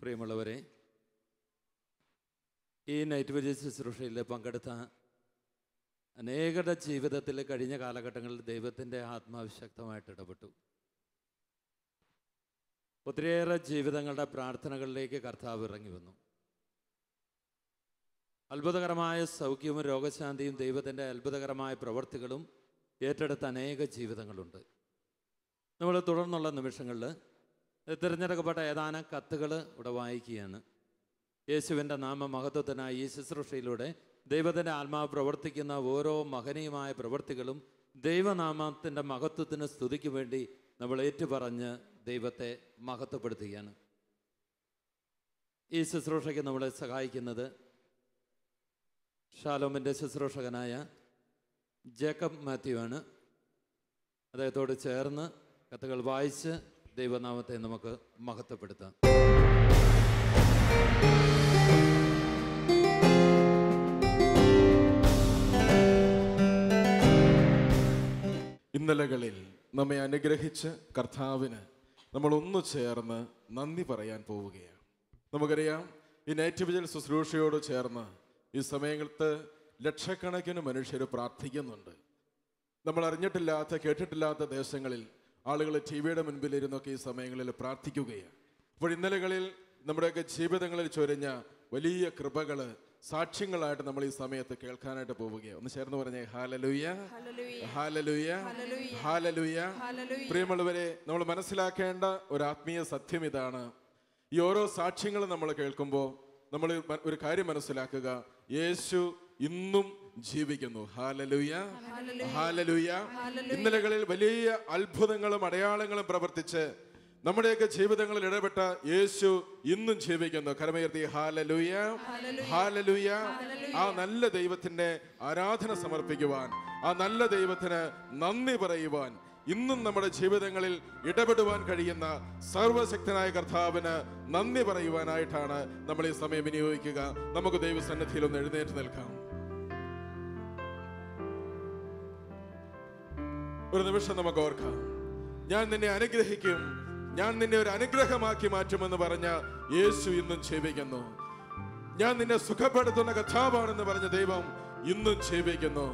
പ്രിയമുള്ളവരെ, ഈ night vigil ശുശ്രൂഷയിൽ പങ്കെടുത്ത അനേകരുടെ ജീവിതത്തിൽ കഴിഞ്ഞ കാലഘട്ടങ്ങളിൽ ദൈവത്തിൻ്റെ ആത്മാവ് ശക്തമായിട്ട് ഇടപെട്ടു. ഒത്തിരിയേറെ ജീവിതങ്ങളുടെ പ്രാർത്ഥനകളിലേക്ക് കർത്താവ് ഇറങ്ങി വന്നു. അത്ഭുതകരമായ സൗഖ്യവും രോഗശാന്തിയും ദൈവത്തിൻ്റെ അത്ഭുതകരമായ പ്രവൃത്തികളും ഏറ്റെടുത്ത അനേക ജീവിതങ്ങളുണ്ട്. നമ്മൾ തുടർന്നുള്ള നിമിഷങ്ങളിൽ തിരഞ്ഞെടുക്കപ്പെട്ട ഏതാനും കത്തുകൾ ഇവിടെ വായിക്കുകയാണ്. യേശുവിൻ്റെ നാമമഹത്വത്തിനായി ഈ ശുശ്രൂഷയിലൂടെ ദൈവത്തിൻ്റെ ആത്മാവ് പ്രവർത്തിക്കുന്ന ഓരോ മഹനീയമായ പ്രവൃത്തികളും ദൈവനാമത്തിൻ്റെ മഹത്വത്തിന് സ്തുതിക്ക് വേണ്ടി നമ്മൾ ഏറ്റുപറഞ്ഞ് ദൈവത്തെ മഹത്വപ്പെടുത്തുകയാണ്. ഈ ശുശ്രൂഷയ്ക്ക് നമ്മളെ സഹായിക്കുന്നത് ഷാലോമിൻ്റെ ശുശ്രൂഷകനായ ജേക്കബ് മാത്യു ആണ്. അദ്ദേഹത്തോട് ചേർന്ന് കത്തുകൾ വായിച്ച് ദൈവനാമത്തെ നമുക്ക് മഹത്വപ്പെടുത്താം. ഇന്നലകളിൽ നമ്മെ അനുഗ്രഹിച്ച് കർത്താവിന് നമ്മൾ ഒന്നു ചേർന്ന് നന്ദി പറയാൻ പോവുകയാണ്. നമുക്കറിയാം, ഈ നൈറ്റ് വിജിൽ ശുശ്രൂഷയോട് ചേർന്ന് ഈ സമയത്ത് ലക്ഷക്കണക്കിന് മനുഷ്യർ പ്രാർത്ഥിക്കുന്നുണ്ട്. നമ്മൾ അറിഞ്ഞിട്ടില്ലാത്ത കേട്ടിട്ടില്ലാത്ത ദേശങ്ങളിൽ ആളുകൾ ടി വിയുടെ മുൻപിലിരുന്നൊക്കെ ഈ സമയങ്ങളിൽ പ്രാർത്ഥിക്കുകയാണ്. അപ്പോൾ ഇന്നലകളിൽ നമ്മുടെയൊക്കെ ജീവിതങ്ങളിൽ ചൊരിഞ്ഞ വലിയ കൃപകൾ സാക്ഷ്യങ്ങളായിട്ട് നമ്മൾ ഈ സമയത്ത് കേൾക്കാനായിട്ട് പോവുകയാണ്. ഒന്ന് ചേർന്ന് പറഞ്ഞേ ഹല്ലേലൂയ, ഹല്ലേലൂയ, ഹല്ലേലൂയ. പ്രിയമുള്ളവരെ, നമ്മൾ മനസ്സിലാക്കേണ്ട ഒരു ആത്മീയ സത്യം ഇതാണ്. ഈ ഓരോ സാക്ഷ്യങ്ങളും നമ്മൾ കേൾക്കുമ്പോൾ നമ്മൾ ഒരു കാര്യം മനസ്സിലാക്കുക, യേശു ഇന്നും ജീവിക്കുന്നു. Hallelujah, hallelujah. ഇന്നലകളിൽ വലിയ അത്ഭുതങ്ങളും അടയാളങ്ങളും പ്രവർത്തിച്ച് നമ്മുടെയൊക്കെ ജീവിതങ്ങളിൽ ഇടപെട്ട യേശു ഇന്നും ജീവിക്കുന്നു. കരമുയർത്തി ഹല്ലേലൂയ, ഹല്ലേലൂയ. ആ നല്ല ദൈവത്തിന്റെ ആരാധന സമർപ്പിക്കുവാൻ, ആ നല്ല ദൈവത്തിന് നന്ദി പറയുവാൻ, ഇന്നും നമ്മുടെ ജീവിതങ്ങളിൽ ഇടപെടുവാൻ കഴിയുന്ന സർവശക്തനായ കർത്താവിന് നന്ദി പറയുവാനായിട്ടാണ് നമ്മൾ ഈ സമയം വിനിയോഗിക്കുക. നമുക്ക് ദൈവസന്നിധിയിൽ ഒന്ന് എഴുന്നേറ്റ് നിൽക്കാം. ഒരു നിമിഷം നമുക്ക് ഓർക്കാം. ഞാൻ നിന്നെ അനുഗ്രഹിക്കും, ഞാൻ നിന്നെ ഒരു അനുഗ്രഹമാക്കി മാറ്റുമെന്ന് പറഞ്ഞ യേശു ഇന്നും ജീവിക്കുന്നു. ഞാൻ നിന്നെ സുഖപ്പെടുത്തുന്ന കർത്താവാണെന്ന് പറഞ്ഞ ദൈവം ഇന്നും ജീവിക്കുന്നു.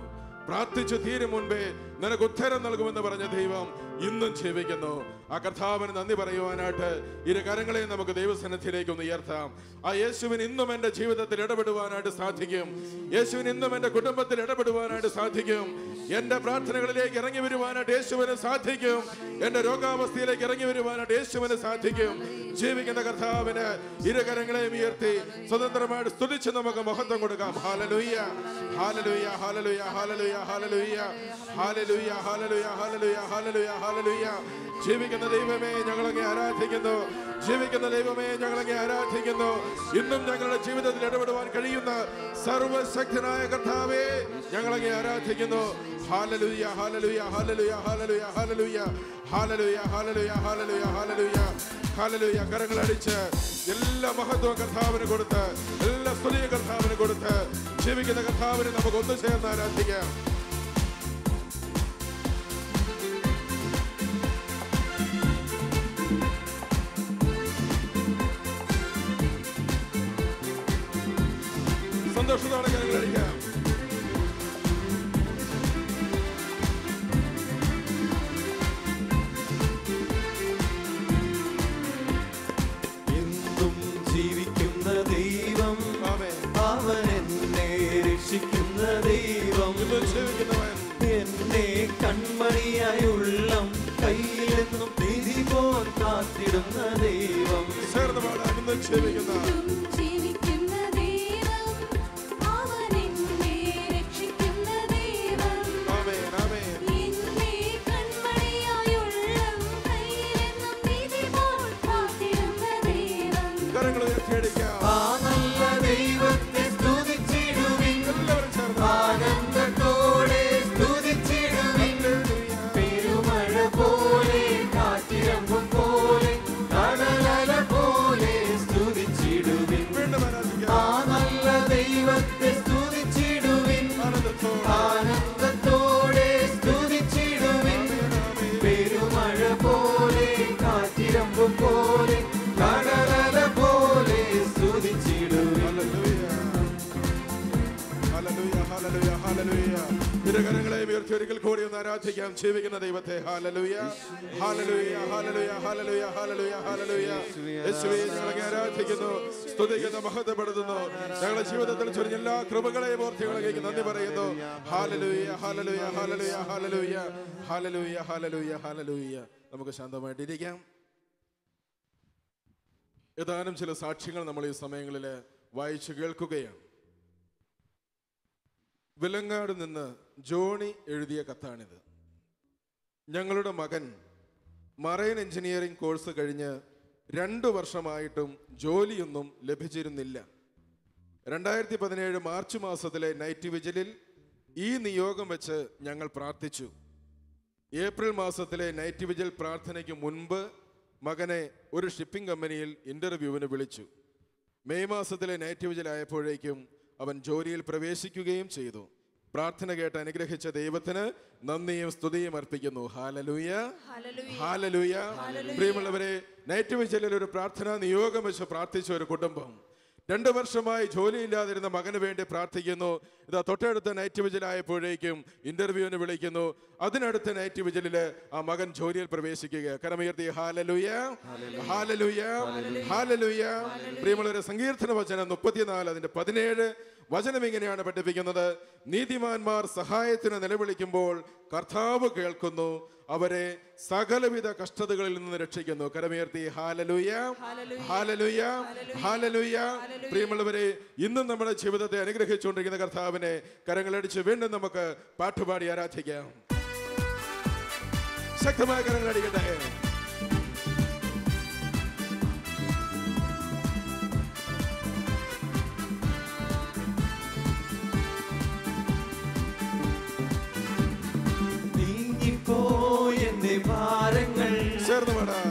പ്രാർത്ഥിച്ചു തീരും മുൻപേ നിനക്ക് ഉത്തരം നൽകുമെന്ന് പറഞ്ഞ ദൈവം ഇന്നും ജീവിക്കുന്നു. ആ കർത്താവിന് നന്ദി പറയുവാനായിട്ട് ഇരു കരങ്ങളെ നമുക്ക് ദൈവസന്നിധിയിലേക്ക് ഒന്ന് ഉയർത്താം. ആ യേശുവിന് ഇന്നും എൻ്റെ ജീവിതത്തിൽ ഇടപെടുവാനായിട്ട് സാധിക്കും. യേശുവിന് ഇന്നും എൻ്റെ കുടുംബത്തിൽ ഇടപെടുവാനായിട്ട് സാധിക്കും. എൻ്റെ പ്രാർത്ഥനകളിലേക്ക് ഇറങ്ങി വരുവാനായിട്ട് യേശുവിന് സാധിക്കും. എൻ്റെ രോഗാവസ്ഥയിലേക്ക് ഇറങ്ങി വരുവാനായിട്ട് യേശുവിന് സാധിക്കും. ജീവിക്കുന്ന കർത്താവിന് ഇരു കരങ്ങളെയും ഉയർത്തി സ്വതന്ത്രമായിട്ട് സ്തുതിച്ച് നമുക്ക് മഹത്വം കൊടുക്കാം. Hallelujah, hallelujah, hallelujah, hallelujah, hallelujah, hallelujah, hallelujah, hallelujah, hallelujah, hallelujah. ജീവിക്കുന്ന ദൈവമേ, ഞങ്ങളങ്ങേ ആരാധിക്കുന്നു. ജീവിക്കുന്ന ദൈവമേ, ഞങ്ങളങ്ങേ ആരാധിക്കുന്നു. ഇന്നും ഞങ്ങളുടെ ജീവിതത്തിൽ ഇടപെടുവാൻ കഴിയുന്ന സർവശക്തനായ കർത്താവേ, ഞങ്ങളങ്ങേ ആരാധിക്കുന്നു. Hallelujah, hallelujah, hallelujah, hallelujah, hallelujah, hallelujah, hallelujah, hallelujah, hallelujah, hallelujah. കരങ്ങളടിച്ച് എല്ലാ മഹത്വവും കർത്താവിന് കൊടുത്ത്, എല്ലാ സ്തുതിയും കർത്താവിന് കൊടുത്ത് ജീവിക്കുന്ന കർത്താവിനെ നമുക്ക് ഒന്ന് ചേർന്ന് ആരാധിക്കാം. സന്തോഷത്തോടെ കരങ്ങളടിക്കാം. എന്നും ജീവിക്കുന്ന ദൈവം, അവൻ എന്നെ രക്ഷിക്കുന്ന ദൈവം, എന്നെ കൺമണിയായുള്ള കയ്യിലെന്നും നിധി പോൽ കാത്തിടുന്ന ദൈവം. ആ നല്ല ദൈവത്തെ സ്തുതിച്ചിടുവിൻ, ആനന്ദത്തോടെ സ്തുതിച്ചിടുവിൻ. പെരുമഴ പോലെ, കാറ്റിരമ്പും പോലെ, കടലല പോലെ സ്തുതിച്ചിടുവിൻ. ആ നല്ല ദൈവത്തെ സ്തുതിച്ചിടുവിൻ, ആനന്ദത്തോടെ സ്തുതിച്ചിടുവിൻ. പെരുമഴ പോലെ, കാറ്റിരമ്പും പോലെ, കടലല പോലെ ഇരുകരങ്ങളെയും ഉയർത്തി ഒരിക്കൽ കൂടി ഒന്ന് ആരാധിക്കാം ജീവിക്കുന്ന ദൈവത്തെ. Hallelujah hallelujah hallelujah hallelujah hallelujah hallelujah. യേശുവേ ഞങ്ങളെ ആരാധിക്കുന്നു, സ്തുതിക്കുന്നു, മഹത്വപ്പെടുത്തുന്നു. ഞങ്ങളുടെ ജീവിതത്തിൽ ചൊരിഞ്ഞ എല്ലാ കൃപകളെയും ഓർത്ത് ഞങ്ങൾക്ക് നന്ദി പറയുന്നു. Hallelujah hallelujah hallelujah hallelujah hallelujah hallelujah hallelujah. നമുക്ക് ശാന്തമായിട്ടിരിക്കാം. ഏതാനും ചില സാക്ഷ്യങ്ങൾ നമ്മൾ ഈ സമയങ്ങളിൽ വായിച്ചു കേൾക്കുകയാണ്. വിലങ്ങാട് നിന്ന് ജോണി എഴുതിയ കത്താണിത്. ഞങ്ങളുടെ മകൻ മറൈൻ എഞ്ചിനീയറിംഗ് കോഴ്സ് കഴിഞ്ഞ് 2 വർഷമായിട്ടും ജോലിയൊന്നും ലഭിച്ചിരുന്നില്ല. 2017 മാർച്ച് മാസത്തിലെ നൈറ്റ് വിജിലിൽ ഈ നിയോഗം വെച്ച് ഞങ്ങൾ പ്രാർത്ഥിച്ചു. ഏപ്രിൽ മാസത്തിലെ നൈറ്റ് വിജിൽ പ്രാർത്ഥനയ്ക്ക് മുൻപ് മകനെ ഒരു ഷിപ്പിംഗ് കമ്പനിയിൽ ഇന്റർവ്യൂവിന് വിളിച്ചു. മെയ് മാസത്തിലെ നൈറ്റ് വിജിൽ ആയപ്പോഴേക്കും അവൻ ജോലിയിൽ പ്രവേശിക്കുകയും ചെയ്തു. പ്രാർത്ഥന കേട്ട് അനുഗ്രഹിച്ച ദൈവത്തിന് നന്ദിയും സ്തുതിയും അർപ്പിക്കുന്നു. Hallelujah hallelujah. പ്രിയമുള്ളവരെ, നൈറ്റ് വിജിലിൽ ഒരു പ്രാർത്ഥനാ നിയോഗം വെച്ച് പ്രാർത്ഥിച്ച ഒരു കുടുംബം 2 വർഷമായി ജോലിയില്ലാതിരുന്ന മകന് വേണ്ടി പ്രാർത്ഥിക്കുന്നു. ഇതാ തൊട്ടടുത്ത നൈറ്റ് വിജിലായപ്പോഴേക്കും ഇന്റർവ്യൂവിന് വിളിക്കുന്നു. അതിനടുത്ത നൈറ്റ് വിജിലില് ആ മകൻ ജോലിയിൽ പ്രവേശിക്കുക. കരമുയർത്തി ഹല്ലേലൂയ ഹല്ലേലൂയ ഹല്ലേലൂയ. പ്രിയമുള്ളവരെ, സങ്കീർത്തന വചനം 34 അതിന്റെ 17 വചനം ഇങ്ങനെയാണ് പഠിപ്പിക്കുന്നത്: നീതിമാന്മാർ സഹായത്തിന് നിലവിളിക്കുമ്പോൾ കർത്താവ് കേൾക്കുന്നു, അവരെ സകലവിധ കഷ്ടതകളിൽ നിന്ന് രക്ഷിക്കുന്നു. കരമുയർത്തി ഹല്ലേലൂയ ഹല്ലേലൂയ ഹല്ലേലൂയ. പ്രിയമുള്ളവരെ, ഇന്നും നമ്മുടെ ജീവിതത്തെ അനുഗ്രഹിച്ചുകൊണ്ടിരിക്കുന്ന കർത്താവിനെ കരങ്ങളടിച്ച് വീണ്ടും നമുക്ക് പാട്ടുപാടി ആരാധിക്കാം. ശക്തമായ കരങ്ങളടിക്കട്ടെ. നീങ്ങിപ്പോയെന്റെ ഭാരങ്ങൾ,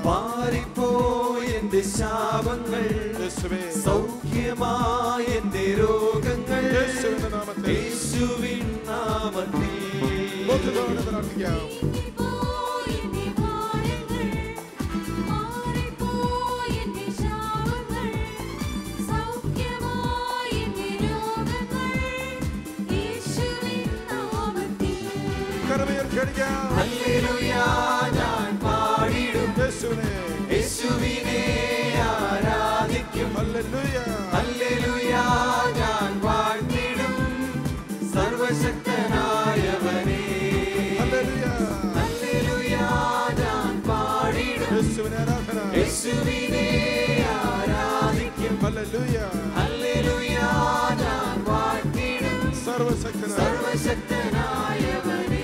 മാറിപ്പോയെന്റെ ശാപങ്ങൾ, സൗഖ്യമായെന്റെ രോഗങ്ങൾ, യേശുവിൻ നാമത്തിൽ. ഹല്ലേലൂയ ഞാൻ പാടിടും, യേശുവിനെ ആരാധിക്കും. ഹല്ലേലൂയ ഞാൻ വാഴ്ത്തിടും സർവശക്തനായവനെ. ഹല്ലേലൂയ ഞാൻ പാടിടും, യേശുവിനെ ആരാധിക്കും. ഹല്ലേലൂയ ഞാൻ വാഴ്ത്തിടും സർവശക്തനായവനെ.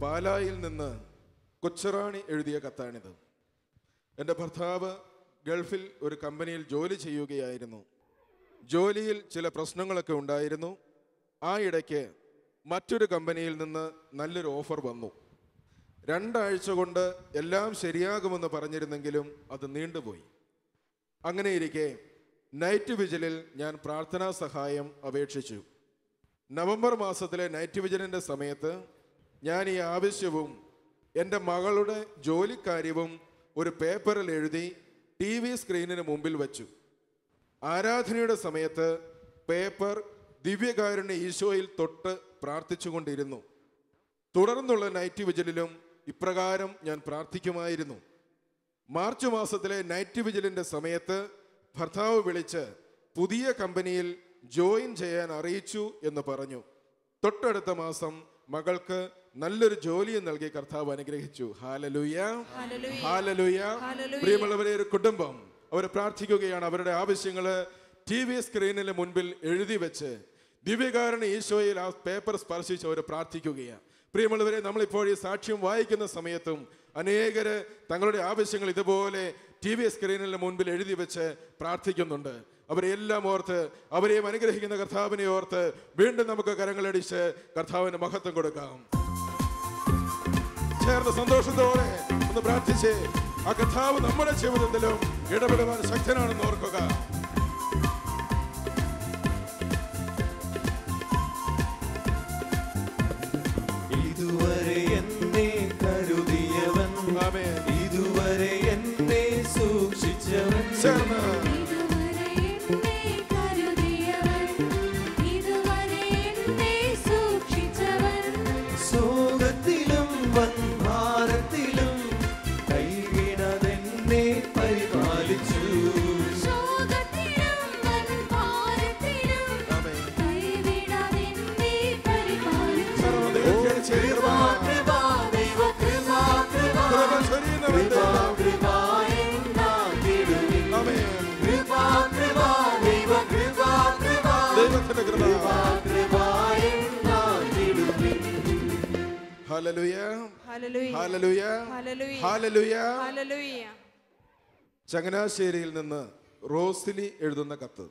പാലായിൽ നിന്ന് കൊച്ചറാണി എഴുതിയ കത്താണിത്. എൻ്റെ ഭർത്താവ് ഗൾഫിൽ ഒരു കമ്പനിയിൽ ജോലി ചെയ്യുകയായിരുന്നു. ജോലിയിൽ ചില പ്രശ്നങ്ങളൊക്കെ ഉണ്ടായിരുന്നു. ആ ഇടയ്ക്ക് മറ്റൊരു കമ്പനിയിൽ നിന്ന് നല്ലൊരു ഓഫർ വന്നു. 2 ആഴ്ച കൊണ്ട് എല്ലാം ശരിയാകുമെന്ന് പറഞ്ഞിരുന്നെങ്കിലും അത് നീണ്ടുപോയി. അങ്ങനെയിരിക്കെ നൈറ്റ് വിജിലിൽ ഞാൻ പ്രാർത്ഥനാ സഹായം അപേക്ഷിച്ചു. നവംബർ മാസത്തിലെ നൈറ്റ് വിജിലിൻ്റെ സമയത്ത് ഞാൻ ഈ ആവശ്യവും എൻ്റെ മകളുടെ ജോലിക്കാര്യവും ഒരു പേപ്പറിൽ എഴുതി TV സ്ക്രീനിന് മുമ്പിൽ വച്ചു. ആരാധനയുടെ സമയത്ത് പേപ്പർ ദിവ്യകാരുണ്യ ഈശോയിൽ തൊട്ട് പ്രാർത്ഥിച്ചുകൊണ്ടിരുന്നു. തുടർന്നുള്ള നൈറ്റ് വിജിലിലും ഇപ്രകാരം ഞാൻ പ്രാർത്ഥിക്കുമായിരുന്നു. മാർച്ച് മാസത്തിലെ നൈറ്റ് വിജിലിൻ്റെ സമയത്ത് ഭർത്താവ് വിളിച്ച് പുതിയ കമ്പനിയിൽ ജോയിൻ ചെയ്യാൻ അറിയിച്ചു എന്ന് പറഞ്ഞു. തൊട്ടടുത്ത മാസം മകൾക്ക് നല്ലൊരു ജോലിയും നൽകി കർത്താവ് അനുഗ്രഹിച്ചു. Hallelujah hallelujah. പ്രിയമുള്ളവരെ, ഒരു കുടുംബം അവർ പ്രാർത്ഥിക്കുകയാണ്. അവരുടെ ആവശ്യങ്ങൾ TV സ്ക്രീനിന് മുൻപിൽ എഴുതി വെച്ച് ദിവ്യകാരുണ്യ ഈശോയിൽ ആ പേപ്പർ സ്പർശിച്ച് അവർ പ്രാർത്ഥിക്കുകയാണ്. പ്രിയമുള്ളവരെ, നമ്മളിപ്പോൾ ഈ സാക്ഷ്യം വായിക്കുന്ന സമയത്തും അനേകര് തങ്ങളുടെ ആവശ്യങ്ങൾ ഇതുപോലെ TV സ്ക്രീനിന് മുൻപിൽ എഴുതി വെച്ച് പ്രാർത്ഥിക്കുന്നുണ്ട്. അവരെല്ലാം ഓർത്ത്, അവരെയും അനുഗ്രഹിക്കുന്ന കർത്താവിനെ ഓർത്ത് വീണ്ടും നമുക്ക് കരങ്ങളടിച്ച് കർത്താവിന് മഹത്വം കൊടുക്കാം. ചേർന്ന് സന്തോഷത്തോടെ ഒന്ന് പ്രാർത്ഥിച്ച് ആ കർത്താവ് നമ്മുടെ ജീവിതത്തിലും ഇടപെടുവാൻ ശക്തനാണെന്ന് ഓർക്കുക. ഇതുവരെ എന്നെ കരുതിയവൻ, ഇതുവരെ എന്നെ സൂക്ഷിച്ചവൻ, ചേർന്ന് ഇതുവരെ എന്നെ കരുതിയവൻ, ഇതുവരെ hallelujah, hallelujah, hallelujah, hallelujah, hallelujah. Hallelujah. ചങ്ങനാശ്ശേരിയിൽ നിന്ന് റോസിലി എഴുതുന്ന കത്ത്.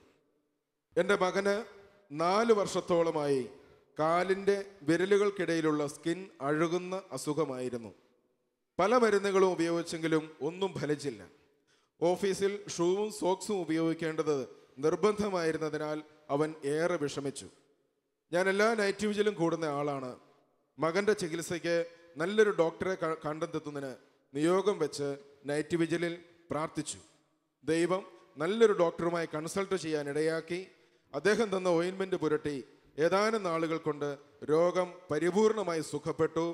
എൻ്റെ മകന് 4 വർഷത്തോളമായി കാലിൻ്റെ വിരലുകൾക്കിടയിലുള്ള സ്കിൻ അഴുകുന്ന അസുഖമായിരുന്നു. പല മരുന്നുകളും ഉപയോഗിച്ചെങ്കിലും ഒന്നും ഫലിച്ചില്ല. ഓഫീസിൽ ഷൂവും സോക്സും ഉപയോഗിക്കേണ്ടത് നിർബന്ധമായിരുന്നതിനാൽ അവൻ ഏറെ വിഷമിച്ചു. ഞാൻ എല്ലാ നൈറ്റ് വിജിലും കൂടുന്ന ആളാണ്. മകൻ്റെ ചികിത്സയ്ക്ക് നല്ലൊരു ഡോക്ടറെ കണ്ടെത്തുന്നതിന് നിയോഗം വെച്ച് നൈറ്റ് വിജിലിൽ പ്രാർത്ഥിച്ചു. ദൈവം നല്ലൊരു ഡോക്ടറുമായി കൺസൾട്ട് ചെയ്യാൻ ഇടയാക്കി. അദ്ദേഹം തന്ന ഓയിൻമെൻറ്റ് പുരട്ടി ഏതാനും നാളുകൾ കൊണ്ട് രോഗം പരിപൂർണമായി സുഖപ്പെട്ടു.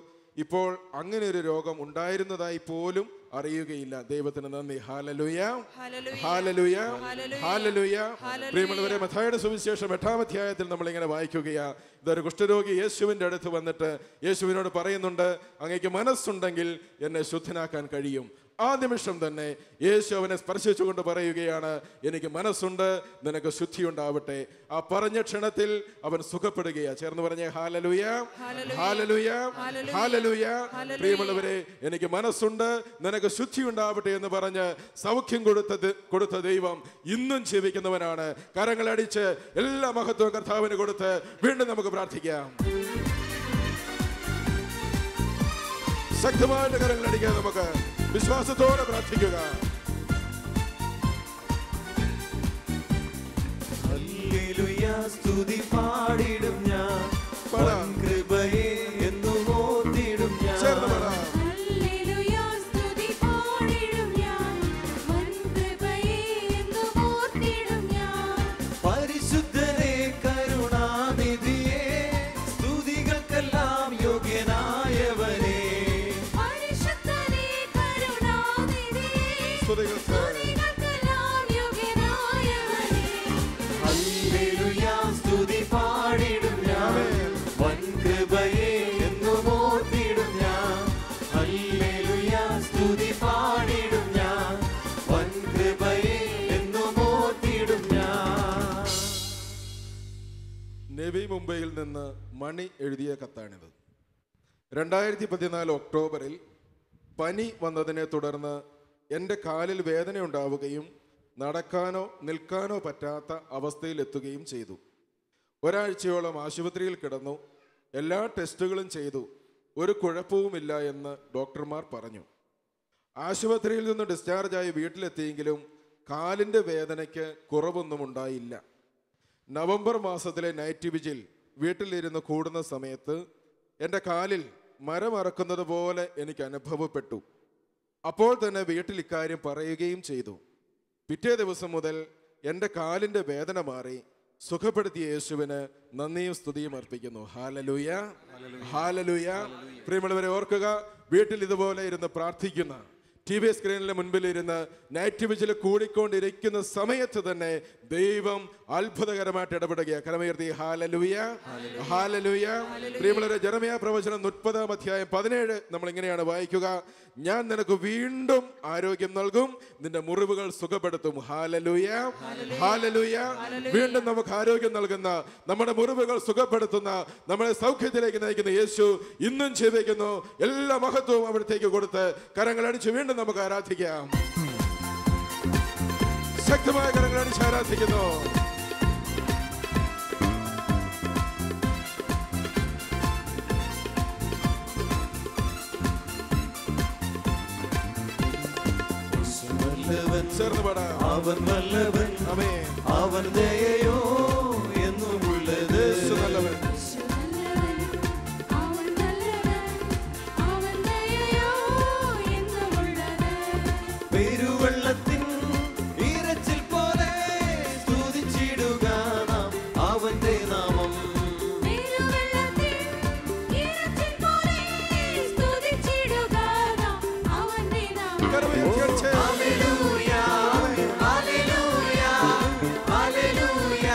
ഇപ്പോൾ അങ്ങനെ ഒരു രോഗം ഉണ്ടായിരുന്നതായി പോലും അറിയുകയില്ല. ദൈവത്തിന് നന്ദി. Hallelujah, hallelujah, hallelujah. പ്രിയമുള്ളവരെ, മത്തായിയുടെ സുവിശേഷം 8-ാം അധ്യായത്തിൽ നമ്മൾ ഇങ്ങനെ വായിക്കുകയാണ്. ഇതൊരു കുഷ്ഠരോഗി യേശുവിൻ്റെ അടുത്ത് വന്നിട്ട് യേശുവിനോട് പറയുന്നുണ്ട്, അങ്ങേക്ക് മനസ്സുണ്ടെങ്കിൽ എന്നെ ശുദ്ധനാക്കാൻ കഴിയും. ആ നിമിഷം തന്നെ യേശു അവനെ സ്പർശിച്ചുകൊണ്ട് പറയുകയാണ്, എനിക്ക് മനസ്സുണ്ട്, നിനക്ക് ശുദ്ധി ഉണ്ടാവട്ടെ. ആ പറഞ്ഞ ക്ഷണത്തിൽ അവൻ സുഖപ്പെടുകയാണ്. ചേർന്ന് പറഞ്ഞേ ഹല്ലേലൂയ, ഹല്ലേലൂയ, ഹല്ലേലൂയ. പ്രിയമുള്ളവരെ, എനിക്ക് മനസ്സുണ്ട്, നിനക്ക് ശുദ്ധി ഉണ്ടാവട്ടെ എന്ന് പറഞ്ഞ് സൗഖ്യം കൊടുത്ത ദൈവം ഇന്നും ജീവിക്കുന്നവനാണ്. കരങ്ങളടിച്ച് എല്ലാ മഹത്വവും കർത്താവിന് കൊടുത്ത് വീണ്ടും നമുക്ക് പ്രാർത്ഥിക്കാം. ശക്തമായിട്ട് കരങ്ങളടിക്കാൻ നമുക്ക് വിശ്വാസത്തോടെ പ്രാർത്ഥിക്കുക. ഹല്ലേലൂയ, സ്തുതി പാടിടും ഞാൻ, കൃപയെ എന്നും ഓർത്തിടും ഞാൻ. ചേർന്ന് പാടാം. ഹല്ലേലൂയ, സ്തുതി പാടിടും ഞാൻ, കൃപയെ എന്നും ഓർത്തിടും ഞാൻ. പരിശുദ്ധനെ, കരുണാനിധിയെ, സ്തുതികൾക്കെല്ലാം യോഗ്യനായവനെ. സ്തുതികൾക്കെല്ലാം യോഗ്യനായവനേ. ഹല്ലേലൂയ, സ്തുതി പാടിടും ഞാൻ, വൻകൃപയെ എന്നും ഓർത്തിടും ഞാൻ. ഹല്ലേലൂയ, സ്തുതി പാടിടും ഞാൻ, വൻകൃപയെ എന്നും ഓർത്തിടും ഞാൻ. നവി മുംബൈയിൽ നിന്ന് മണി എഴുതിയ കത്താണിത്. 2014 ഒക്ടോബറിൽ പനി വന്നതിനെ തുടർന്ന് എൻ്റെ കാലിൽ വേദനയുണ്ടാവുകയും നടക്കാനോ നിൽക്കാനോ പറ്റാത്ത അവസ്ഥയിലെത്തുകയും ചെയ്തു. ഒരാഴ്ചയോളം ആശുപത്രിയിൽ കിടന്നു. എല്ലാ ടെസ്റ്റുകളും ചെയ്തു. ഒരു കുഴപ്പവുമില്ല എന്ന് ഡോക്ടർമാർ പറഞ്ഞു. ആശുപത്രിയിൽ നിന്ന് ഡിസ്ചാർജായി വീട്ടിലെത്തിയെങ്കിലും കാലിൻ്റെ വേദനയ്ക്ക് കുറവൊന്നും ഉണ്ടായില്ല. നവംബർ മാസത്തിലെ നൈറ്റ് വിജിൽ വീട്ടിലിരുന്ന് കൂടുന്ന സമയത്ത് എൻ്റെ കാലിൽ മരമറക്കുന്നത് പോലെ എനിക്ക് അനുഭവപ്പെട്ടു. അപ്പോൾ തന്നെ വീട്ടിൽ ഇക്കാര്യം പറയുകയും ചെയ്തു. പിറ്റേ ദിവസം മുതൽ എൻ്റെ കാലിൻ്റെ വേദന മാറി. സുഖപ്പെടുത്തിയ യേശുവിന് നന്ദിയും സ്തുതിയും അർപ്പിക്കുന്നു. Hallelujah, hallelujah. പ്രിയമുള്ളവരെ, ഓർക്കുക, വീട്ടിൽ ഇതുപോലെ ഇരുന്ന് പ്രാർത്ഥിക്കുന്ന, TV സ്ക്രീനിന് മുൻപിലിരുന്ന് നൈറ്റ് വിജിൽ കൂടിക്കൊണ്ടിരിക്കുന്ന സമയത്ത് തന്നെ ദൈവം അത്ഭുതകരമായിട്ട് ഇടപെടുകയാണ്. കരമുയർത്തി ഹല്ലേലൂയ, ഹല്ലേലൂയ. പ്രിയമുള്ളവരെ, ജെറമ്യാ പ്രവചനം 30-ാം അധ്യായം 17 നമ്മൾ ഇങ്ങനെയാണ് വായിക്കുക, ഞാൻ നിനക്ക് വീണ്ടും ആരോഗ്യം നൽകും, നിന്റെ മുറിവുകൾ സുഖപ്പെടുത്തും. Hallelujah, hallelujah. വീണ്ടും നമുക്ക് ആരോഗ്യം നൽകുന്ന, നമ്മുടെ മുറിവുകൾ സുഖപ്പെടുത്തുന്ന, നമ്മളെ സൗഖ്യത്തിലേക്ക് നയിക്കുന്ന യേശു ഇന്നും ജീവിക്കുന്നു. എല്ലാ മഹത്വവും അവിടത്തേക്ക് കൊടുത്ത് കരങ്ങളടിച്ച് വീണ്ടും നമുക്ക് ആരാധിക്കാം. ശക്തമായ കരങ്ങളടിച്ച് ആരാധിക്കുന്നു. ചേർന്ന് പാടാം. അവൻ വല്ലവൻ, അവൻ ദയയോ എന്നുമുള്ളത്. നല്ലവൻ, അവൻ നല്ലവൻ, അവൻ ദയയോ എന്നുമുള്ളത്. പെരുവെള്ളത്തിൻ ഇരച്ചിൽ പോലെ സ്തുതിച്ചിടുക നാം അവന്റെ നാമം. പെരുവെള്ളത്തിൻ ഇരച്ചിൽ പോലെ സ്തുതിച്ചിടുക നാം അവന്റെ നാമം. കരമുയർത്തി ഹല്ലേലൂയ, ഹല്ലേലൂയ, ഹല്ലേലൂയ,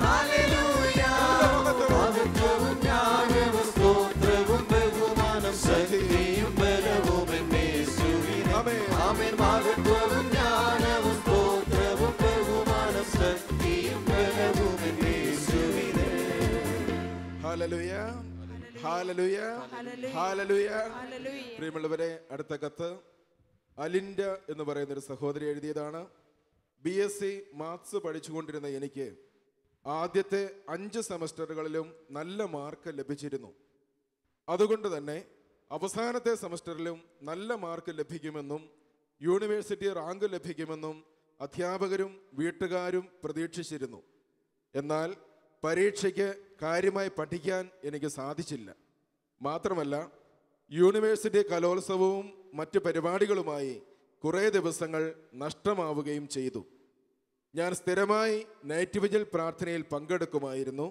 ഹല്ലേലൂയ. മഹത്വവും ജ്ഞാനവും സ്തോത്രവും ബഹുമാനം ശക്തിയും ബലവും യേശുവിനെ. ആമേൻ. മഹത്വവും ജ്ഞാനവും സ്തോത്രവും ബഹുമാനം ശക്തിയും ബലവും യേശുവിനെ. ഹല്ലേലൂയ, ഹാലലുയ ഹാലലുയ. പ്രിയമുള്ളവരെ, അടുത്ത കത്ത് അലിൻഡ എന്ന് പറയുന്ന ഒരു സഹോദരി എഴുതിയതാണ്. BSc മാത്സ് പഠിച്ചുകൊണ്ടിരുന്ന എനിക്ക് ആദ്യത്തെ 5 സെമസ്റ്ററുകളിലും നല്ല മാർക്ക് ലഭിച്ചിരുന്നു. അതുകൊണ്ട് തന്നെ അവസാനത്തെ സെമസ്റ്ററിലും നല്ല മാർക്ക് ലഭിക്കുമെന്നും യൂണിവേഴ്സിറ്റി റാങ്ക് ലഭിക്കുമെന്നും അധ്യാപകരും വീട്ടുകാരും പ്രതീക്ഷിച്ചിരുന്നു. എന്നാൽ പരീക്ഷയ്ക്ക് കാര്യമായി പഠിക്കാൻ എനിക്ക് സാധിച്ചില്ല. മാത്രമല്ല, യൂണിവേഴ്സിറ്റി കലോത്സവവും മറ്റ് പരിപാടികളുമായി കുറേ ദിവസങ്ങൾ നഷ്ടമാവുകയും ചെയ്തു. ഞാൻ സ്ഥിരമായി നൈറ്റ് വിജിൽ പ്രാർത്ഥനയിൽ പങ്കെടുക്കുമായിരുന്നു.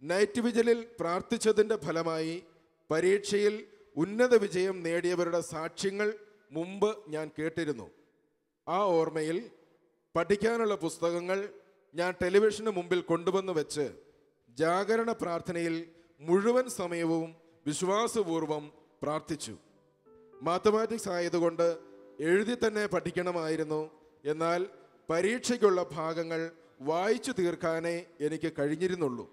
നൈറ്റ് വിജിലിൽ പ്രാർത്ഥിച്ചതിൻ്റെ ഫലമായി പരീക്ഷയിൽ ഉന്നത വിജയം നേടിയവരുടെ സാക്ഷ്യങ്ങൾ മുമ്പ് ഞാൻ കേട്ടിരുന്നു. ആ ഓർമ്മയിൽ പഠിക്കാനുള്ള പുസ്തകങ്ങൾ ഞാൻ ടെലിവിഷന് മുമ്പിൽ കൊണ്ടുവന്ന് വെച്ച് ജാഗരണ പ്രാർത്ഥനയിൽ മുഴുവൻ സമയവും വിശ്വാസപൂർവം പ്രാർത്ഥിച്ചു. മാത്തമാറ്റിക്സ് ആയതുകൊണ്ട് എഴുതി തന്നെ പഠിക്കണമായിരുന്നു. എന്നാൽ പരീക്ഷയ്ക്കുള്ള ഭാഗങ്ങൾ വായിച്ചു തീർക്കാനേ എനിക്ക് കഴിഞ്ഞിരുന്നുള്ളൂ.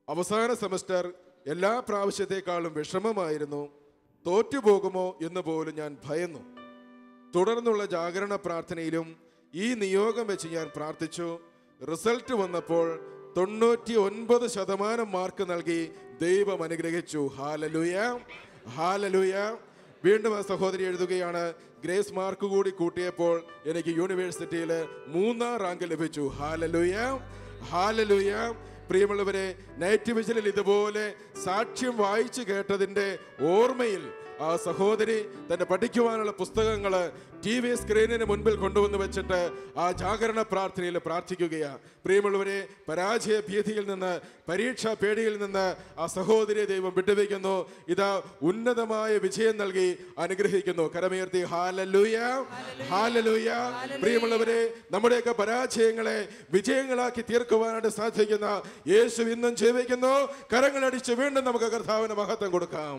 അവസാന സെമസ്റ്റർ എല്ലാ പ്രാവശ്യത്തെക്കാളും വിഷമമായിരുന്നു. തോറ്റുപോകുമോ എന്ന് പോലും ഞാൻ ഭയന്നു. തുടർന്നുള്ള ജാഗരണ പ്രാർത്ഥനയിലും ഈ നിയോഗം വെച്ച് ഞാൻ പ്രാർത്ഥിച്ചു. റിസൾട്ട് വന്നപ്പോൾ 99% മാർക്ക് നൽകി ദൈവം അനുഗ്രഹിച്ചു. ഹാലലുയ ഹാലലുയ. വീണ്ടും ആ സഹോദരി എഴുതുകയാണ്, ഗ്രേസ് മാർക്ക് കൂടി കൂട്ടിയപ്പോൾ എനിക്ക് യൂണിവേഴ്സിറ്റിയിൽ 3ാം റാങ്ക് ലഭിച്ചു. ഹാലലുയ ഹാലലുയ. പ്രിയമുള്ളവരെ, നൈറ്റ് വിജിലിൽ ഇതുപോലെ സാക്ഷ്യം വായിച്ചു കേട്ടതിൻ്റെ ഓർമ്മയിൽ ആ സഹോദരി തന്റെ പഠിക്കുവാനുള്ള പുസ്തകങ്ങൾ TV സ്ക്രീനിന് മുൻപിൽ കൊണ്ടുവന്ന് വെച്ചിട്ട് ആ ജാഗരണ പ്രാർത്ഥനയിൽ പ്രാർത്ഥിക്കുകയാണ്. പ്രിയമുള്ളവരെ, പരാജയ ഭീതിയിൽ നിന്ന്, പരീക്ഷാ പേടിയിൽ നിന്ന് ആ സഹോദരിയെ ദൈവം വിട്ടുവയ്ക്കുന്നു. ഇതാ ഉന്നതമായ വിജയം നൽകി അനുഗ്രഹിക്കുന്നു. കരമുയർത്തി ഹാലലൂയ ഹാലലൂയ. പ്രിയമുള്ളവരെ, നമ്മുടെയൊക്കെ പരാജയങ്ങളെ വിജയങ്ങളാക്കി തീർക്കുവാനായിട്ട് സാധിക്കുന്ന യേശു ഇന്നും ജീവിക്കുന്നു. കരങ്ങളടിച്ച് വീണ്ടും നമുക്ക് കർത്താവിന് മഹത്വം കൊടുക്കാം.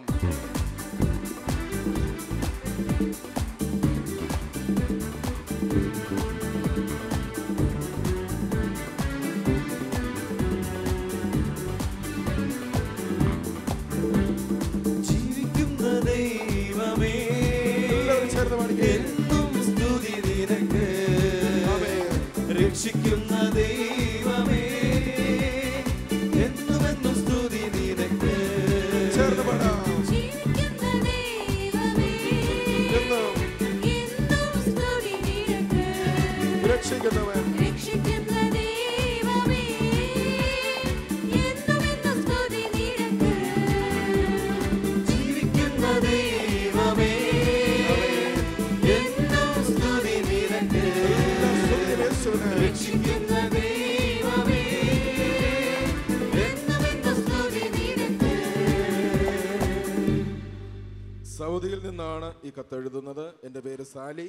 രക്ഷിക്കുന്ന ദൈവമേ, എന്നുമെന്നും സ്തുതി നിനക്ക്. ചേർന്ന് പാടാം. ജീവിക്കുന്ന ദൈവമേ, എന്നും സ്തുതി നിനക്ക്. രക്ഷിക്കുന്നവൻ, രക്ഷിക്കുന്ന ദൈവമേ, എന്നുമെന്നും സ്തുതി നിനക്ക്. ജീവിക്കുന്ന ദൈവമേ, എന്നും സ്തുതി നിനക്ക്. രക്ഷിക്കുന്ന ദൈവമേ, എന്നുമെന്നും സ്തുതി നിനക്ക്. സൗദിയിൽ നിന്നാണ് ഈ കത്തെഴുതുന്നത്. എൻ്റെ പേര് സാലി.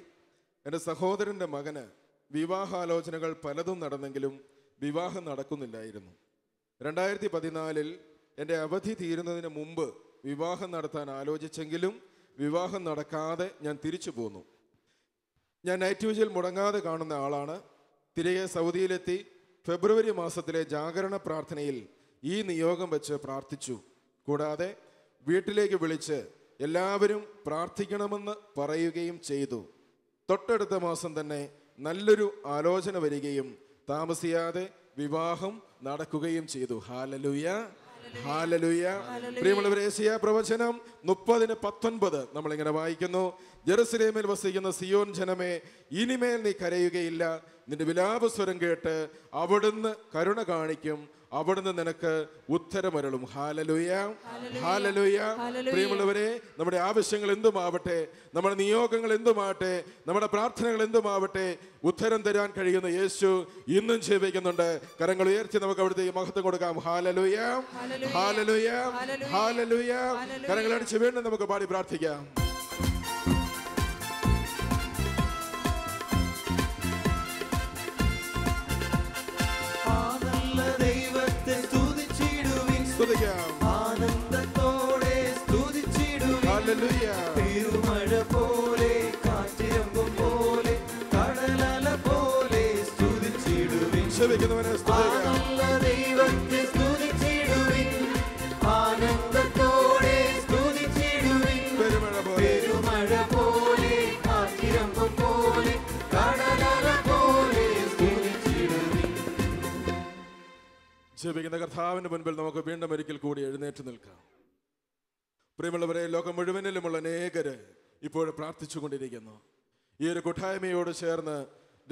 എൻ്റെ സഹോദരൻ്റെ മകന് വിവാഹാലോചനകൾ പലതും നടന്നെങ്കിലും വിവാഹം നടക്കുന്നില്ലായിരുന്നു. 2014 എൻ്റെ അവധി തീരുന്നതിന് മുമ്പ് വിവാഹം നടത്താൻ ആലോചിച്ചെങ്കിലും വിവാഹം നടക്കാതെ ഞാൻ തിരിച്ചു പോന്നു. ഞാൻ നൈറ്റ് വിജിൽ മുടങ്ങാതെ കാണുന്ന ആളാണ്. തിരികെ സൗദിയിലെത്തി ഫെബ്രുവരി മാസത്തിലെ ജാഗരണ പ്രാർത്ഥനയിൽ ഈ നിയോഗം വെച്ച് പ്രാർത്ഥിച്ചു. കൂടാതെ വീട്ടിലേക്ക് വിളിച്ച് എല്ലാവരും പ്രാർത്ഥിക്കണമെന്ന് പറയുകയും ചെയ്തു. തൊട്ടടുത്ത മാസം തന്നെ നല്ലൊരു ആലോചന വരികയും താമസിയാതെ വിവാഹം നടക്കുകയും ചെയ്തു. Hallelujah hallelujah. പ്രിയമുള്ളവരെ, യെശയ്യാ പ്രവചനം 30:19 നമ്മളിങ്ങനെ വായിക്കുന്നു. ജെറുസലേമിൽ വസിക്കുന്ന സിയോൻ ജനമേ, ഇനിമേൽ നീ കരയുകയില്ല. നിന്റെ വിലാപസ്വരം കേട്ട് അവിടുന്ന് കരുണ കാണിക്കും. അവിടുന്ന് നിനക്ക് ഉത്തരമരുളും. Hallelujah hallelujah. പ്രിയമുള്ളവരെ, നമ്മുടെ ആവശ്യങ്ങൾ എന്തുമാവട്ടെ, നമ്മുടെ നിയോഗങ്ങൾ എന്തുമാവട്ടെ, നമ്മുടെ പ്രാർത്ഥനകൾ എന്തുമാവട്ടെ, ഉത്തരം തരാൻ കഴിയുന്ന യേശു ഇന്നും ജീവിക്കുന്നുണ്ട്. കരങ്ങൾ ഉയർത്തി നമുക്ക് അവിടുത്തെ മഹത്വം കൊടുക്കാം. Hallelujah hallelujah hallelujah. കരങ്ങൾ അടിച്ച് വീണ്ടും നമുക്ക് പാടി പ്രാർത്ഥിക്കാം. ആനന്ദത്തോടെ സ്തുതിച്ചിടുവിൻ. പെരുമഴ പോലെ, കാറ്റിരമ്പും പോലെ, കടലല പോലെ സ്തുതിച്ചിടുവിൻ. ആനന്ദ ദൈവത്തെ സ്തുതിച്ചിടുവിൻ. ആനന്ദത്തോടെ ജീവിക്കുന്ന കർത്താവിൻ്റെ മുൻപിൽ നമുക്ക് വീണ്ടും ഒരിക്കൽ കൂടി എഴുന്നേറ്റ് നിൽക്കാം. പ്രിയമുള്ളവരെ, ലോകം മുഴുവനിലുമുള്ള അനേകര് ഇപ്പോൾ പ്രാർത്ഥിച്ചുകൊണ്ടിരിക്കുന്നു. ഈ ഒരു കൂട്ടായ്മയോട് ചേർന്ന്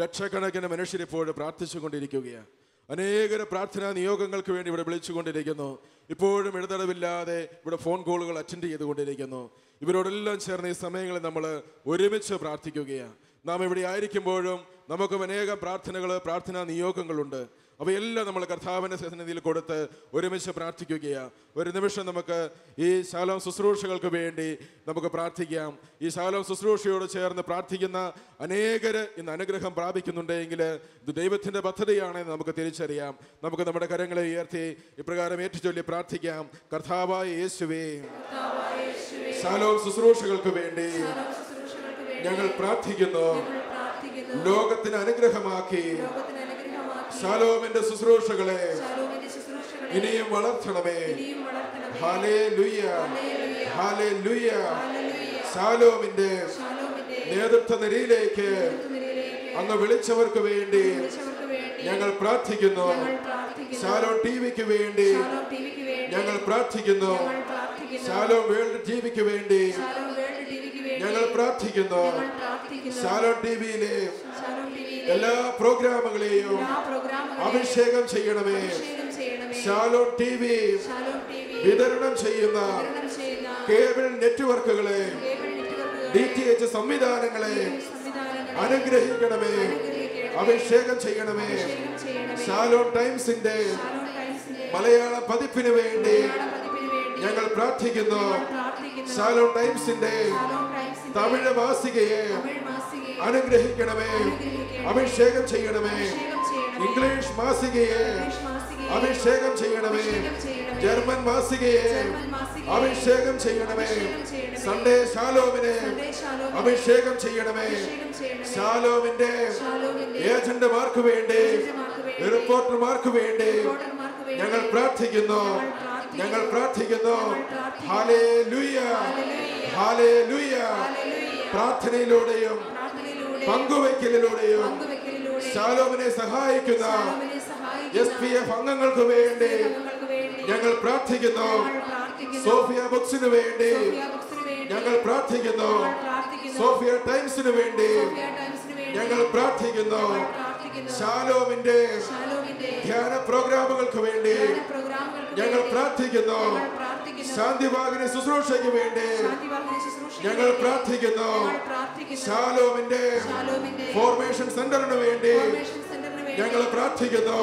ലക്ഷക്കണക്കിന് മനുഷ്യരിപ്പോൾ പ്രാർത്ഥിച്ചുകൊണ്ടിരിക്കുകയാണ്. അനേകര് പ്രാർത്ഥനാ നിയോഗങ്ങൾക്ക് വേണ്ടി ഇവിടെ വിളിച്ചുകൊണ്ടിരിക്കുന്നു. ഇപ്പോഴും ഇടതടവില്ലാതെ ഇവിടെ ഫോൺ കോളുകൾ അറ്റൻഡ് ചെയ്തുകൊണ്ടിരിക്കുന്നു. ഇവരോടെല്ലാം ചേർന്ന് ഈ സമയങ്ങളിൽ നമ്മൾ ഒരുമിച്ച് പ്രാർത്ഥിക്കുകയാണ്. നാം ഇവിടെ ആയിരിക്കുമ്പോഴും നമുക്കും അനേകം പ്രാർത്ഥനാ നിയോഗങ്ങളുണ്ട്. അവയെല്ലാം നമ്മൾ കർത്താവിൻ്റെ സന്നിധിയിൽ കൊടുത്ത് ഒരുമിച്ച് പ്രാർത്ഥിക്കുകയാണ്. ഒരു നിമിഷം നമുക്ക് ഈ ശാലോം ശുശ്രൂഷകൾക്ക് വേണ്ടി നമുക്ക് പ്രാർത്ഥിക്കാം. ഈ ശാലോം ശുശ്രൂഷയോട് ചേർന്ന് പ്രാർത്ഥിക്കുന്ന അനേകര് ഇന്ന് അനുഗ്രഹം പ്രാപിക്കുന്നുണ്ടെങ്കിൽ ഇത് ദൈവത്തിൻ്റെ പദ്ധതിയാണെന്ന് നമുക്ക് തിരിച്ചറിയാം. നമുക്ക് നമ്മുടെ കരങ്ങളെ ഉയർത്തി ഇപ്രകാരം ഏറ്റുചൊല്ലി പ്രാർത്ഥിക്കാം. കർത്താവായ യേശുവേ, ശാലോം ശുശ്രൂഷകൾക്ക് വേണ്ടി ഞങ്ങൾ പ്രാർത്ഥിക്കുന്നു. ലോകത്തിന് അനുഗ്രഹമാക്കി ശാലോമിന്റെ ശുശ്രൂഷകളെ ഇനിയും വളർത്തണമേ. Hallelujah, hallelujah. ശാലോമിന്റെ നേതൃത്വ നിരയിലേക്ക് അങ്ങ് വിളിച്ചവർക്ക് വേണ്ടി ഞങ്ങൾ പ്രാർത്ഥിക്കുന്നു. ശാലോം ടിവിക്ക് വേണ്ടി ഞങ്ങൾ പ്രാർത്ഥിക്കുന്നു. ശാലോം വേൾഡ് ടിവിക്ക് വേണ്ടി ഞങ്ങൾ പ്രാർത്ഥിക്കുന്നു. ശാലോം ടിവിയിലെ എല്ലാ പ്രോഗ്രാമുകളെയും അഭിഷേകം ചെയ്യണമേ. ശാലോം ടിവി വിതരണം ചെയ്യുന്ന കേബിൾ നെറ്റ്വർക്കുകളെ, DTH സംവിധാനങ്ങളെ അനുഗ്രഹിക്കണമേ, അഭിഷേകം ചെയ്യണമേ. ശാലോം ടൈംസിന്റെ മലയാള പതിപ്പിന് വേണ്ടി ഞങ്ങൾ പ്രാർത്ഥിക്കുന്നു. ശാലോം ടൈംസിന്റെ തമിഴ് മാസികയെ അനുഗ്രഹിക്കണമേ, അഭിഷേകം ചെയ്യണമേ. ഇംഗ്ലീഷ് മാസികയെ അഭിഷേകം ചെയ്യണമേ. ജർമ്മൻ മാസികയെ അഭിഷേകം ചെയ്യണമേ. സൺഡേ ശാലോമിനെ അഭിഷേകം ചെയ്യണമേ. ശാലോമിന്റെ ഏജന്റുമാർക്ക് വേണ്ടി, റിപ്പോർട്ടർമാർക്ക് വേണ്ടി ഞങ്ങൾ പ്രാർത്ഥിക്കുന്നു. ഞങ്ങൾ പ്രാർത്ഥിക്കുന്നു. Hallelujah, hallelujah. പ്രാർത്ഥനയിലൂടെയും പങ്കുവയ്ക്കലിലൂടെയും ശാലോമിനെ സഹായിക്കുന്ന SPF അംഗങ്ങൾക്ക് വേണ്ടി ഞങ്ങൾ പ്രാർത്ഥിക്കുന്നു. സോഫിയ ബുക്സിന് വേണ്ടി ഞങ്ങൾ പ്രാർത്ഥിക്കുന്നു. സോഫിയ ടൈംസിന് വേണ്ടി ഞങ്ങൾ പ്രാർത്ഥിക്കുന്നു. ശാലോമിന്റെ ധ്യാന പ്രോഗ്രാമുകൾക്ക് വേണ്ടി ഞങ്ങൾ പ്രാർത്ഥിക്കുന്നു. ശാന്തിവാഹിനി ശുശ്രൂഷയ്ക്ക് വേണ്ടി ഞങ്ങൾ പ്രാർത്ഥിക്കുന്നു. ശാലോമിന്റെ ഫോർമേഷൻ സെന്ററിന് വേണ്ടി ഞങ്ങൾ പ്രാർത്ഥിക്കുന്നു.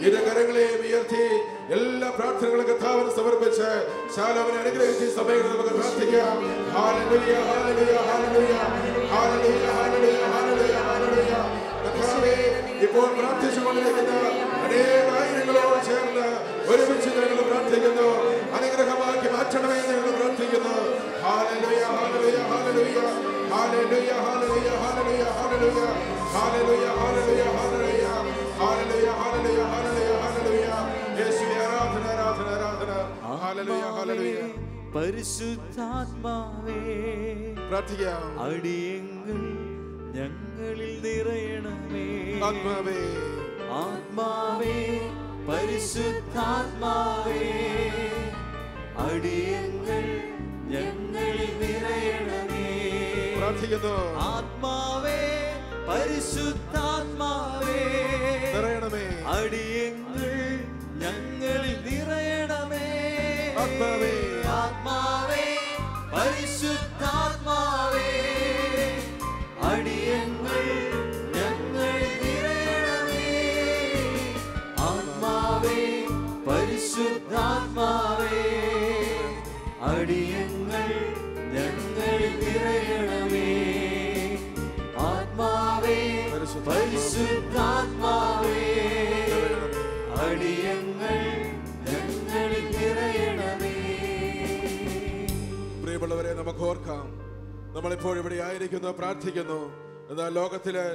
ഇരു കരങ്ങളെ ഉയർത്തി എല്ലാ പ്രാർത്ഥനകളും കർത്താവിന് സമർപ്പിച്ച് ശാലോമിനെ അനുഗ്രഹിച്ച് സമയം നമുക്ക് പ്രാർത്ഥിക്കാം. Hallelujah, hallelujah, hallelujah, hallelujah, hallelujah, hallelujah, hallelujah. കർത്താവേ, ഇപ്പോൾ പ്രാർത്ഥിച്ചുകൊണ്ടിരിക്കുന്ന അനേകായിരങ്ങളോട് ചേർന്ന് ഒരുമിച്ച് ഞങ്ങൾ പ്രാർത്ഥിക്കുന്നു. അനുഗ്രഹമാക്കി മാറ്റണമേ എന്ന് ഞങ്ങൾ പ്രാർത്ഥിക്കുന്നു. Hallelujah, hallelujah, hallelujah, hallelujah, hallelujah, hallelujah, hallelujah, hallelujah, hallelujah, hallelujah, hallelujah, hallelujah, hallelujah, hallelujah. യേശുവേ, ആരാധന, ആരാധന, ആരാധന. Hallelujah, hallelujah. പരിശുദ്ധാത്മാവേ, പ്രാർത്ഥിക്കാം. അടിയങ്ങൾ ഞങ്ങളിൽ നിറയണമേ. ആത്മാവേ, ആത്മാവേ, പരിശുദ്ധാത്മാവേ, അടിയങ്ങൾ ഞങ്ങളിൽ നിറയണമേ. പ്രാർത്ഥിക്കുന്നു. ആത്മാവേ, പരിശുദ്ധാത്മാവേ, നിറയണമേ. അടിയങ്ങൾ ഞങ്ങളിൽ നിറയണമേ. ആത്മാവേ, ആത്മാവേ, പരിശുദ്ധാത്മാവേ, അടിയങ്ങൾ ഞങ്ങളിൽ നിറയണമേ. ആത്മാവേ, പരിശുദ്ധാത്മാവേ, അടിയങ്ങൾ ഞങ്ങളിൽ നിറയണമേ. ആത്മാവേ, പരിശുദ്ധാത്മാവേ, അടിയങ്ങൾ ഞങ്ങളിൽ നിറയണമേ. പ്രിയമുള്ളവരെ, നമുക്ക് ഓർക്കാം, നമ്മളിപ്പോൾ ഇവിടെ ആയിരിക്കുന്നു, പ്രാർത്ഥിക്കുന്നു. എന്നാൽ ലോകത്തില്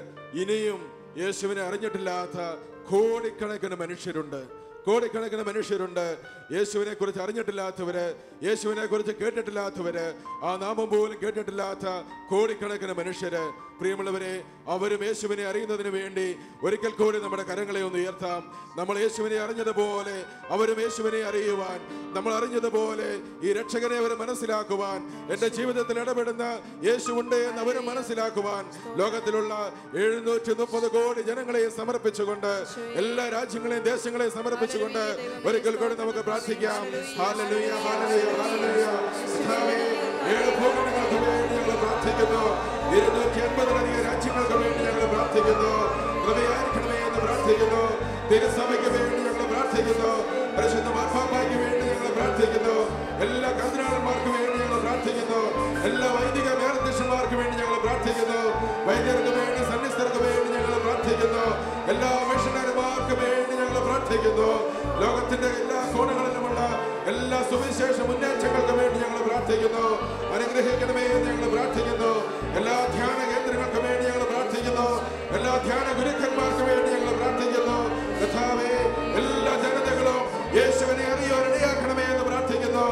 ഇനിയും യേശുവിനെ അറിഞ്ഞിട്ടില്ലാത്ത കോടിക്കണക്കിന് മനുഷ്യരുണ്ട്. കോടിക്കണക്കിന് മനുഷ്യരുണ്ട്. യേശുവിനെ കുറിച്ച് അറിഞ്ഞിട്ടില്ലാത്തവര്, യേശുവിനെ കുറിച്ച് കേട്ടിട്ടില്ലാത്തവര്, ആ നാമം പോലും കേട്ടിട്ടില്ലാത്ത കോടിക്കണക്കിന് മനുഷ്യര് പ്രിയമുള്ളവരെ, അവരും യേശുവിനെ അറിയുന്നതിന് വേണ്ടി ഒരിക്കൽ കൂടി നമ്മുടെ കരങ്ങളെ ഒന്ന് ഉയർത്താം. നമ്മൾ യേശുവിനെ അറിഞ്ഞതുപോലെ അവരും യേശുവിനെ അറിയുവാൻ, നമ്മൾ അറിഞ്ഞതുപോലെ ഈ രക്ഷകനെ അവർ മനസ്സിലാക്കുവാൻ, എൻ്റെ ജീവിതത്തിൽ ഇടപെടുന്ന യേശുവുണ്ട് എന്ന് അവരും മനസ്സിലാക്കുവാൻ ലോകത്തിലുള്ള 730 കോടി ജനങ്ങളെയും സമർപ്പിച്ചുകൊണ്ട്, എല്ലാ രാജ്യങ്ങളെയും ദേശങ്ങളെയും സമർപ്പിച്ചുകൊണ്ട് ഒരിക്കൽ കൂടി നമുക്ക് പ്രാർത്ഥിക്കാം. Hallelujah, hallelujah, hallelujah. കർത്താവേ, 7 ഭൂഖണ്ഡങ്ങൾക്ക് വേണ്ടി ഞങ്ങൾ പ്രാർത്ഥിക്കുന്നു. 280 രാജ്യങ്ങൾക്ക് വേണ്ടി ഞങ്ങൾ പ്രാർത്ഥിക്കുന്നു. കൃപയായിരിക്കണമേ എന്ന് പ്രാർത്ഥിക്കുന്നു. തിരുസഭയ്ക്ക് വേണ്ടി ഞങ്ങൾ പ്രാർത്ഥിക്കുന്നു. പരിശുദ്ധ മാർപ്പാപ്പായ്ക്ക് വേണ്ടി ഞങ്ങൾ പ്രാർത്ഥിക്കുന്നു. എല്ലാ കർദിനാളന്മാർക്ക് വേണ്ടി ഞങ്ങൾ പ്രാർത്ഥിക്കുന്നു. എല്ലാ വൈദിക മേലധ്യക്ഷന്മാർക്ക് വേണ്ടി ഞങ്ങൾ പ്രാർത്ഥിക്കുന്നു. വൈദ്യർക്ക് വേണ്ടി, സന്യസ്തർക്ക് വേണ്ടി ഞങ്ങൾ പ്രാർത്ഥിക്കുന്നു. എല്ലാ മിഷണറിമാർക്ക് വേണ്ടി ഞങ്ങൾ പ്രാർത്ഥിക്കുന്നു. ലോകത്തിന്റെ എല്ലാ കോണുകളിലുമുള്ള എല്ലാ സുവിശേഷ മുന്നേറ്റങ്ങൾക്ക് വേണ്ടി ഞങ്ങൾ പ്രാർത്ഥിക്കുന്നു. അനുഗ്രഹിക്കണമേ എന്ന് ഞങ്ങൾ പ്രാർത്ഥിക്കുന്നു. എല്ലാ ധ്യാന കേന്ദ്രങ്ങൾക്ക് വേണ്ടി ഞങ്ങൾ പ്രാർത്ഥിക്കുന്നു. എല്ലാ ധ്യാന ഗുരുക്കന്മാർക്ക് വേണ്ടി ഞങ്ങൾ പ്രാർത്ഥിക്കുന്നു. കർത്താവേ, എല്ലാ ജനതകളും യേശുവിനെ അറിയാൻ ഇടയാക്കണമേ എന്ന് പ്രാർത്ഥിക്കുന്നു.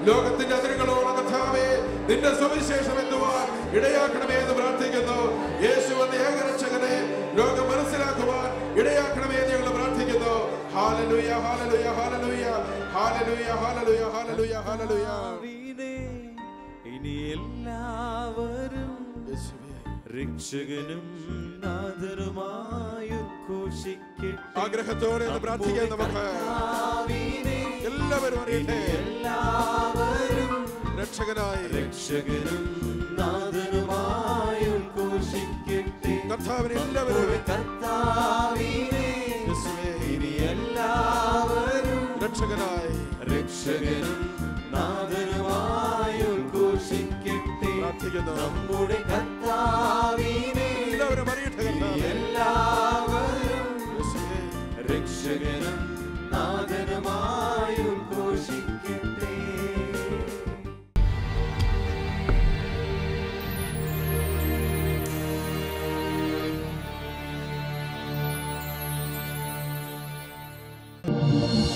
ലോകത്തിന്റെ അതിരുകളോളം കർത്താവേ, നിന്റെ സുവിശേഷം എത്തുവാൻ ഇടയാക്കണമേ എന്ന് പ്രാർത്ഥിക്കുന്നു. യേശു എന്ന ഏകരക്ഷകനെ ലോകം മനസ്സിലാക്കുവാൻ ഇടയാക്കണമേ എന്ന് ഞങ്ങൾ പ്രാർത്ഥിക്കുന്നു. Hallelujah, hallelujah, hallelujah, hallelujah, hallelujah, hallelujah, hallelujah. ഇനി എല്ലാവരും രക്ഷകനും നാഥനുമായി ഉദ്ഘോഷിക്കട്ടെ. ആഗ്രഹത്തോടെ പ്രാർത്ഥിക്കാൻ നമുക്ക് എല്ലാവരും അറിയട്ടെ. എല്ലാവരും രക്ഷകനും നാഥനുമായി ഉദ്ഘോഷിക്കട്ടെ. കർത്താവിനെ എല്ലാവരും കർത്താവിനെ ഇനി എല്ലാവരും രക്ഷകനും നാഥനുമായി ഉദ്ഘോഷിക്കട്ടെ. പ്രാർത്ഥിക്കുന്നു. നമ്മുടെ കർത്താവിനെ എല്ലാവരും അറിയട്ടെ. എല്ലാവരും രക്ഷകനും നാഥനും